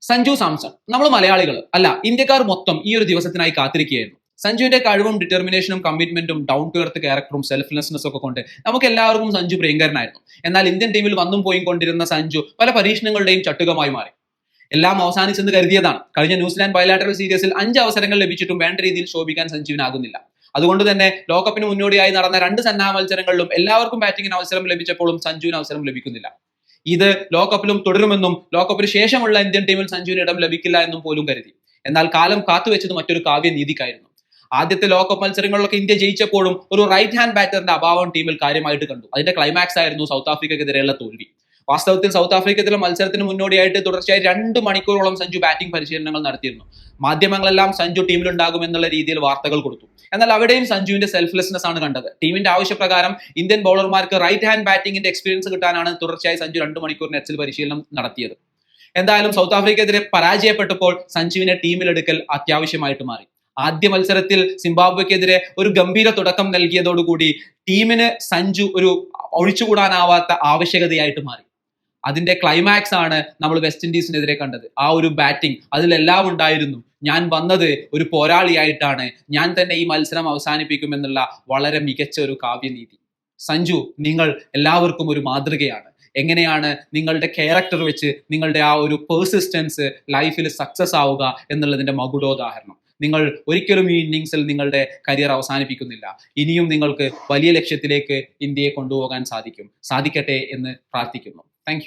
സഞ്ജു സാംസൺ. നമ്മൾ മലയാളികൾ അല്ല, ഇന്ത്യക്കാർ മൊത്തം ഈ ഒരു ദിവസത്തിനായി കാത്തിരിക്കുകയായിരുന്നു. സഞ്ജുവിന്റെ കഴിവും ഡിറ്റർമിനേഷനും കമ്മിറ്റ്മെന്റും ഡൗൺ ടു എർത്ത് ക്യാരക്ടറും സെൽഫ്ലെസ്നെസ്സും ഒക്കെ കൊണ്ട് നമുക്ക് എല്ലാവർക്കും സഞ്ജു പ്രിയങ്കരനായിരുന്നു. എന്നാൽ ഇന്ത്യൻ ടീമിൽ വന്നും പോയും കൊണ്ടിരുന്ന സഞ്ജു പല പരീക്ഷണങ്ങളുടെയും ചട്ടുകമായി മാറി. എല്ലാം അവസാനിച്ചെന്ന് കരുതിയതാണ്. കഴിഞ്ഞ ന്യൂസിലാൻഡ് ബയലാറ്ററൽ സീരീസിൽ 5 അവസരങ്ങൾ ലഭിച്ചിട്ടും വേണ്ട രീതിയിൽ ശോഭിക്കാൻ സഞ്ജുവിനാകുന്നില്ല. അതുകൊണ്ട് തന്നെ ലോകകപ്പിന് മുന്നോടിയായി നടന്ന 2 സന്നാഹ മത്സരങ്ങളിലും എല്ലാവർക്കും ബാറ്റിംഗിന് അവസരം ലഭിച്ചപ്പോഴും സഞ്ജുവിന് അവസരം ലഭിക്കുന്നില്ല. ഇത് ലോകകപ്പിലും തുടരുമെന്നും ലോകകപ്പിന് ശേഷമുള്ള ഇന്ത്യൻ ടീമിൽ സഞ്ജുവിന് ഇടം ലഭിക്കില്ല എന്നും പോലും കരുതി. എന്നാൽ കാലം കാത്തുവെച്ചത് മറ്റൊരു കാവ്യനീതിക്കായിരുന്നു. ആദ്യത്തെ ലോകകപ്പ് മത്സരങ്ങളിലൊക്കെ ഇന്ത്യ ജയിച്ചപ്പോഴും ഒരു റൈറ്റ് ഹാൻഡ് ബാറ്ററിന്റെ അഭാവം ടീമിൽ കാര്യമായിട്ട് കണ്ടു. അതിന്റെ ക്ലൈമാക്സ് ആയിരുന്നു സൗത്ത് ആഫ്രിക്കക്കെതിരെയുള്ള തോൽവി. വാസ്തവത്തിൽ സൗത്ത് ആഫ്രിക്കത്തിലെ മത്സരത്തിന് മുന്നോടിയായിട്ട് തുടർച്ചയായി 2 മണിക്കൂറോളം സഞ്ജു ബാറ്റിംഗ് പരിശീലനങ്ങൾ നടത്തിയിരുന്നു. മാധ്യമങ്ങളെല്ലാം സഞ്ജു ടീമിലുണ്ടാകും എന്നുള്ള രീതിയിൽ വാർത്തകൾ കൊടുത്തു. എന്നാൽ അവിടെയും സഞ്ജുവിന്റെ സെൽഫ്ലെസ്നെസ് ആണ് കണ്ടത്. ടീമിന്റെ ആവശ്യപ്രകാരം ഇന്ത്യൻ ബൗളർമാർക്ക് റൈറ്റ് ഹാൻഡ് ബാറ്റിംഗിന്റെ എക്സ്പീരിയൻസ് കിട്ടാനാണ് തുടർച്ചയായി സഞ്ജു 2 മണിക്കൂർ നെറ്റ്സിൽ പരിശീലനം നടത്തിയത്. എന്തായാലും സൗത്ത് ആഫ്രിക്കക്കെതിരെ പരാജയപ്പെട്ടപ്പോൾ സഞ്ജുവിനെ ടീമിലെടുക്കൽ അത്യാവശ്യമായിട്ട് മാറി. ആദ്യ മത്സരത്തിൽ സിംബാബ്വെക്കെതിരെ ഒരു ഗംഭീര തുടക്കം നൽകിയതോടുകൂടി ടീമിന് സഞ്ജു ഒരു ഒഴിച്ചുകൂടാനാവാത്ത ആവശ്യകതയായിട്ട് മാറി. അതിന്റെ ക്ലൈമാക്സ് ആണ് നമ്മൾ വെസ്റ്റ് ഇൻഡീസിനെതിരെ കണ്ടത്. ആ ഒരു ബാറ്റിംഗ് അതിലെല്ലാം ഉണ്ടായിരുന്നു. ഞാൻ വന്നത് ഒരു പോരാളിയായിട്ടാണ്, ഞാൻ തന്നെ ഈ മത്സരം അവസാനിപ്പിക്കുമെന്നുള്ള വളരെ മികച്ച ഒരു കാവ്യനീതി. സഞ്ജു, നിങ്ങൾ എല്ലാവർക്കും ഒരു മാതൃകയാണ്. എങ്ങനെയാണ് നിങ്ങളുടെ ക്യാരക്ടർ വെച്ച് നിങ്ങളുടെ ആ ഒരു പെർസിസ്റ്റൻസ് ലൈഫിൽ സക്സസ് ആവുക എന്നുള്ളതിന്റെ മകുടോദാഹരണം. നിങ്ങൾ ഒരിക്കലും ഈ ഇന്നിങ്സിൽ നിങ്ങളുടെ കരിയർ അവസാനിപ്പിക്കുന്നില്ല. ഇനിയും നിങ്ങൾക്ക് വലിയ ലക്ഷ്യത്തിലേക്ക് ഇന്ത്യയെ കൊണ്ടുപോകാൻ സാധിക്കട്ടെ എന്ന് പ്രാർത്ഥിക്കുന്നു. താങ്ക്